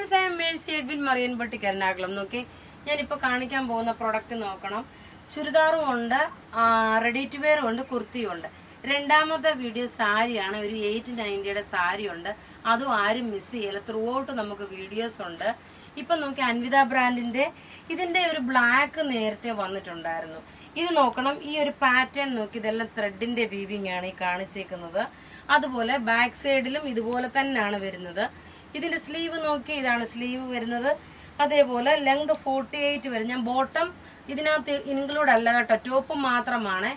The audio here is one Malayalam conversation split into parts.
Friends, I M Mercy Edwin marine boutique Ernakulam. നോക്കി, ഞാനിപ്പോൾ കാണിക്കാൻ പോകുന്ന പ്രൊഡക്റ്റ് നോക്കണം. ചുരിദാറും ഉണ്ട്, റെഡി ടു വെയറും ഉണ്ട്, കുർത്തിയും ഉണ്ട്. രണ്ടാമത്തെ വീഡിയോ സാരിയാണ്. ഒരു 890 സാരി ഉണ്ട്. അതും ആരും മിസ് ചെയ്യല. ത്രൂ ഔട്ട് നമുക്ക് വീഡിയോസ് ഉണ്ട്. ഇപ്പൊ നോക്കി, അൻവിത ബ്രാൻഡിന്റെ ഇതിന്റെ ഒരു ബ്ലാക്ക് നേരത്തെ വന്നിട്ടുണ്ടായിരുന്നു. ഇത് നോക്കണം, ഈ ഒരു പാറ്റേൺ നോക്കി, ഇതെല്ലാം ത്രെഡിന്റെ വീവിംഗ് ആണ് ഈ കാണിച്ചേക്കുന്നത്. അതുപോലെ ബാക്ക് സൈഡിലും ഇതുപോലെ തന്നെയാണ് വരുന്നത്. ഇതിന്റെ സ്ലീവ് നോക്കി, ഇതാണ് സ്ലീവ് വരുന്നത്. അതേപോലെ ലെങ്ത് 48 വരും. ഞാൻ ബോട്ടം ഇതിനകത്ത് ഇൻക്ലൂഡ് അല്ല കേട്ടോ, ടോപ്പ് മാത്രമാണ്.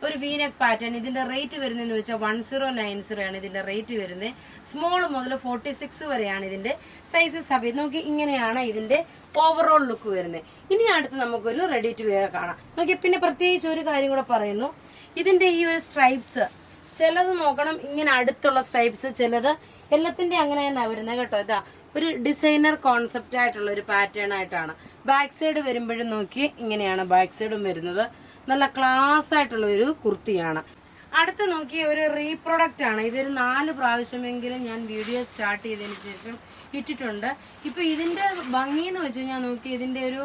ഒരു വീനെക്ക് പാറ്റേൺ. ഇതിന്റെ റേറ്റ് വരുന്നതെന്ന് വെച്ചാൽ 1090 ആണ് ഇതിന്റെ റേറ്റ് വരുന്നത്. സ്മോൾ മുതൽ 46 വരെയാണ് ഇതിന്റെ സൈസസ്. അപ്പൊ നോക്കി, ഇങ്ങനെയാണ് ഇതിന്റെ ഓവറോൾ ലുക്ക് വരുന്നത്. ഇനി അടുത്ത് നമുക്കൊരു റെഡി ടു വെയർ കാണാം. നോക്കി, പിന്നെ പ്രത്യേകിച്ച് ഒരു കാര്യം കൂടെ പറയുന്നു. ഇതിന്റെ ഈ ഒരു സ്ട്രൈപ്സ് ചിലത് നോക്കണം, ഇങ്ങനെ അടുത്തുള്ള സ്ട്രൈപ്സ്, ചിലത് എല്ലാത്തിന്റെ അങ്ങനെ തന്നെ വരുന്നത് കേട്ടോ. ഇതാ ഒരു ഡിസൈനർ കോൺസെപ്റ്റ് ആയിട്ടുള്ള ഒരു പാറ്റേൺ ആയിട്ടാണ്. ബാക്ക് സൈഡ് വരുമ്പോഴും നോക്കി, ഇങ്ങനെയാണ് ബാക്ക് സൈഡും വരുന്നത്. നല്ല ക്ലാസ് ആയിട്ടുള്ള ഒരു കുർത്തിയാണ്. അടുത്ത് നോക്കി, ഒരു റീപ്രൊഡക്റ്റ് ആണ്. ഇതൊരു 4 പ്രാവശ്യമെങ്കിലും ഞാൻ വീഡിയോ സ്റ്റാർട്ട് ചെയ്തതിന് ശേഷം ഇട്ടിട്ടുണ്ട്. ഇപ്പൊ ഇതിന്റെ ഭംഗി എന്ന് വെച്ച് കഴിഞ്ഞാൽ നോക്കി, ഇതിന്റെ ഒരു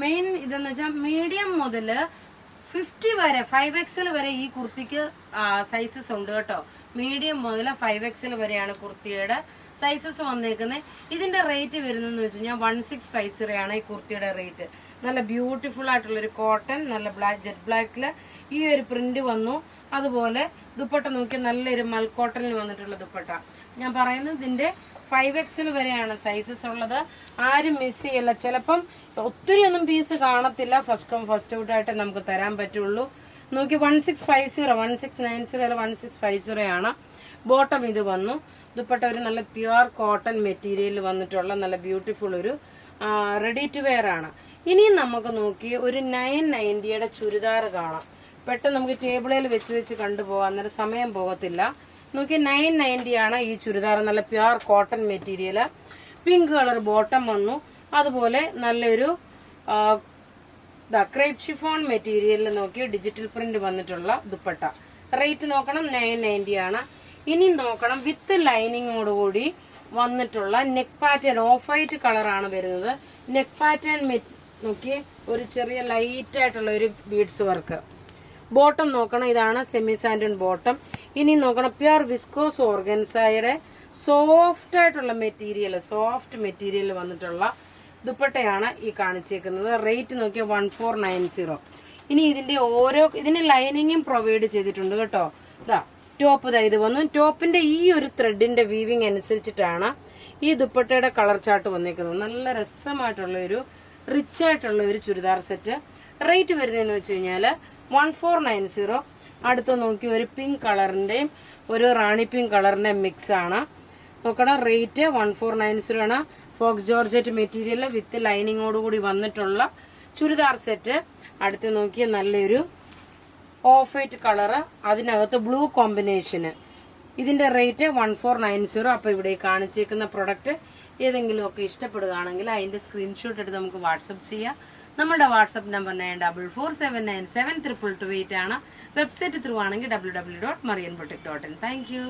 മെയിൻ ഇതെന്ന് വെച്ചാൽ മീഡിയം മുതല് 50 വരെ 5XL വരെ ഈ കുർത്തിക്ക് സൈസസ് ഉണ്ട് കേട്ടോ. മീഡിയം മുതൽ 5XL വരെയാണ് കുർത്തിയുടെ സൈസസ് വന്നേക്കുന്നത്. ഇതിന്റെ റേറ്റ് വരുന്നതെന്ന് വെച്ച് കഴിഞ്ഞാൽ 1650 ആണ് ഈ കുർത്തിയുടെ റേറ്റ്. നല്ല ബ്യൂട്ടിഫുൾ ആയിട്ടുള്ളൊരു കോട്ടൺ, നല്ല ജെറ്റ് ബ്ലാക്കില് ഈ ഒരു പ്രിന്റ് വന്നു. അതുപോലെ ദുപ്പട്ട നോക്കി, നല്ലൊരു മൽക്കോട്ടണിൽ വന്നിട്ടുള്ള ദുപ്പട്ട. ഞാൻ പറയുന്നത് ഇതിന്റെ 5XL വരെയാണ് സൈസസ് ഉള്ളത്. ആരും മിസ് ചെയ്യല്ല. ചിലപ്പം ഒത്തിരി ഒന്നും പീസ് കാണത്തില്ല. ഫസ്റ്റ് കം ഫസ്റ്റ് ഔട്ട് ആയിട്ട് നമുക്ക് തരാൻ പറ്റുള്ളൂ. നോക്കി, 1650 1690 അല്ല 1650 ആണ്. ബോട്ടം ഇത് വന്നു. ദുപ്പട്ട ഒരു നല്ല പ്യുവർ കോട്ടൺ മെറ്റീരിയൽ വന്നിട്ടുള്ള നല്ല ബ്യൂട്ടിഫുൾ ഒരു റെഡി ടു വെയർ ആണ്. ഇനിയും നമുക്ക് നോക്കി ഒരു 990 ചുരിദാർ കാണാം. പെട്ടെന്ന് നമുക്ക് ടേബിളിൽ വെച്ച് കണ്ടുപോകാം, അന്നേരം സമയം പോകത്തില്ല. നോക്കി, 990 ആണ് ഈ ചുരിദാർ. നല്ല pure cotton material, pink colour bottom വന്നു. അതുപോലെ നല്ലൊരു ക്രേപ്പ് ഷിഫോൺ മെറ്റീരിയലിൽ നോക്കി ഡിജിറ്റൽ പ്രിന്റ് വന്നിട്ടുള്ള ദുപ്പട്ട. റേറ്റ് നോക്കണം, 990 ആണ്. ഇനി നോക്കണം, വിത്ത് ലൈനിങ്ങോടുകൂടി വന്നിട്ടുള്ള നെക്ക് പാറ്റേൺ. ഓഫ് വൈറ്റ് കളറാണ് വരുന്നത്. നെക്ക് പാറ്റേൺ നോക്കി, ഒരു ചെറിയ ലൈറ്റ് ആയിട്ടുള്ള ഒരു ബീഡ്സ് വർക്ക്. ബോട്ടം നോക്കണം, ഇതാണ് സെമി സാൻഡൺ ബോട്ടം. ഇനി നോക്കണം, പ്യുർ വിസ്കോസ് ഓർഗൻസയുടെ സോഫ്റ്റ് ആയിട്ടുള്ള മെറ്റീരിയൽ, സോഫ്റ്റ് മെറ്റീരിയൽ വന്നിട്ടുള്ള ദുപ്പട്ടയാണ് ഈ കാണിച്ചേക്കുന്നത്. റേറ്റ് നോക്കിയാൽ 1490. ഇനി ഇതിന് ലൈനിങ്ങും പ്രൊവൈഡ് ചെയ്തിട്ടുണ്ട് കേട്ടോ. ഇതാ ടോപ്പ് ഇത് വന്നു. ടോപ്പിന്റെ ഈ ഒരു ത്രെഡിന്റെ വീവിങ് അനുസരിച്ചിട്ടാണ് ഈ ദുപ്പട്ടയുടെ കളർ ചാർട്ട് വന്നേക്കുന്നത്. നല്ല രസമായിട്ടുള്ള ഒരു റിച്ച് ആയിട്ടുള്ള ഒരു ചുരിദാർ സെറ്റ്. റേറ്റ് വരുന്നതെന്ന് വെച്ച് കഴിഞ്ഞാൽ 1490. അടുത്ത് നോക്കി, ഒരു പിങ്ക് കളറിന്റെയും ഒരു റാണി പിങ്ക് കളറിന്റെയും മിക്സ് ആണ്. നോക്കണം, റേറ്റ് 1490 ആണ്. ഫോക്സ് ജോർജറ്റ് മെറ്റീരിയൽ വിത്ത് ലൈനിങ്ങോടുകൂടി വന്നിട്ടുള്ള ചുരിദാർ സെറ്റ്. അടുത്ത് നോക്കിയ നല്ലൊരു ഓഫ് വൈറ്റ് കളറ്, അതിനകത്ത് ബ്ലൂ കോമ്പിനേഷന്. ഇതിന്റെ റേറ്റ് 1490. അപ്പൊ ഇവിടെ കാണിച്ചേക്കുന്ന പ്രൊഡക്റ്റ് ഏതെങ്കിലും ഒക്കെ ഇഷ്ടപ്പെടുകയാണെങ്കിൽ അതിന്റെ സ്ക്രീൻഷോട്ട് എടുത്ത് നമുക്ക് വാട്സപ്പ് ചെയ്യാം. നമ്മുടെ വാട്സപ്പ് നമ്പർ 9447972228 ആണ്. വെബ്സൈറ്റ് ത്രൂ ആണെങ്കിൽ www.marianboutique.in. Thank you.